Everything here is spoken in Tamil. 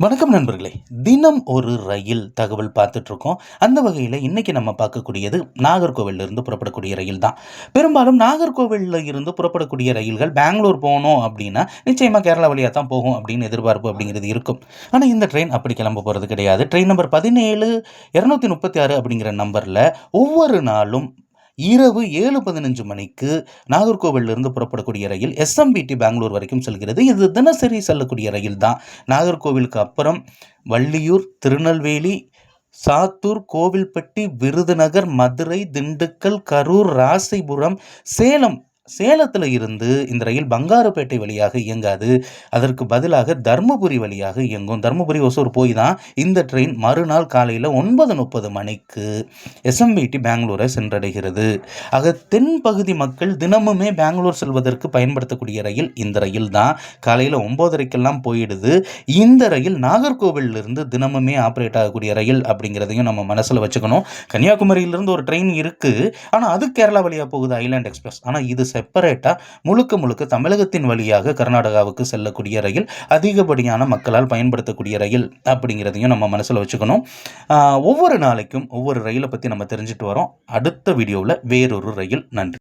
வணக்கம் நண்பர்களே. தினம் ஒரு ரயில் தகவல் பார்த்துட்ருக்கோம். அந்த வகையில் இன்றைக்கி நம்ம பார்க்கக்கூடியது நாகர்கோவில்ல இருந்து புறப்படக்கூடிய ரயில் தான். பெரும்பாலும் நாகர்கோவில்ல இருந்து புறப்படக்கூடிய ரயில்கள் பெங்களூர் போகணும் அப்படின்னா நிச்சயமாக கேரளா வழியாக தான் போகும் அப்படின்னு எதிர்பார்ப்பு அப்படிங்கிறது இருக்கும். ஆனால் இந்த ட்ரெயின் அப்படி கிளம்ப போகிறது கிடையாது. ட்ரெயின் நம்பர் 17 236 அப்படிங்கிற நம்பரில் ஒவ்வொரு நாளும் இரவு 7:15 மணிக்கு நாகர்கோவிலிருந்து புறப்படக்கூடிய ரயில் எஸ்எம்பிடி பெங்களூர் வரைக்கும் செல்கிறது. இது தினசரி செல்லக்கூடிய ரயில் தான். நாகர்கோவிலுக்கு அப்புறம் வள்ளியூர், திருநெல்வேலி, சாத்தூர், கோவில்பட்டி, விருதுநகர், மதுரை, திண்டுக்கல், கரூர், ராசிபுரம், சேலம் சேலத்தில் இருந்து இந்த ரயில் பங்காருப்பேட்டை வழியாக இயங்காது. அதற்கு பதிலாக தருமபுரி வழியாக இயங்கும். தருமபுரி ஒசூர் போய் தான் இந்த ட்ரெயின் மறுநாள் காலையில் 9:30 மணிக்கு எஸ்எம்பிடி பெங்களூரை சென்றடைகிறது. ஆக தென்பகுதி மக்கள் தினமுமே பெங்களூர் செல்வதற்கு பயன்படுத்தக்கூடிய ரயில் இந்த ரயில் தான். காலையில் 9:30க்கெல்லாம் போயிடுது. இந்த ரயில் நாகர்கோவிலிருந்து தினமுமே ஆப்ரேட் ஆகக்கூடிய ரயில் அப்படிங்கிறதையும் நம்ம மனசில் வச்சுக்கணும். கன்னியாகுமரியிலிருந்து ஒரு ட்ரெயின் இருக்குது, ஆனால் அது கேரளா வழியாக போகுது, ஐலாண்ட் எக்ஸ்பிரஸ். ஆனால் இது செப்பரேட்டாக முழுக்க தமிழகத்தின் வழியாக கர்நாடகாவுக்கு செல்லக்கூடிய ரயில், அதிகப்படியான மக்களால் பயன்படுத்தக்கூடிய ரயில் அப்படிங்கிறதையும் நம்ம மனசில் வச்சுக்கணும். ஒவ்வொரு நாளைக்கும் ஒவ்வொரு ரயிலை பற்றி நம்ம தெரிஞ்சுட்டு வரோம். அடுத்த வீடியோவில் வேறொரு ரயில். நன்றி.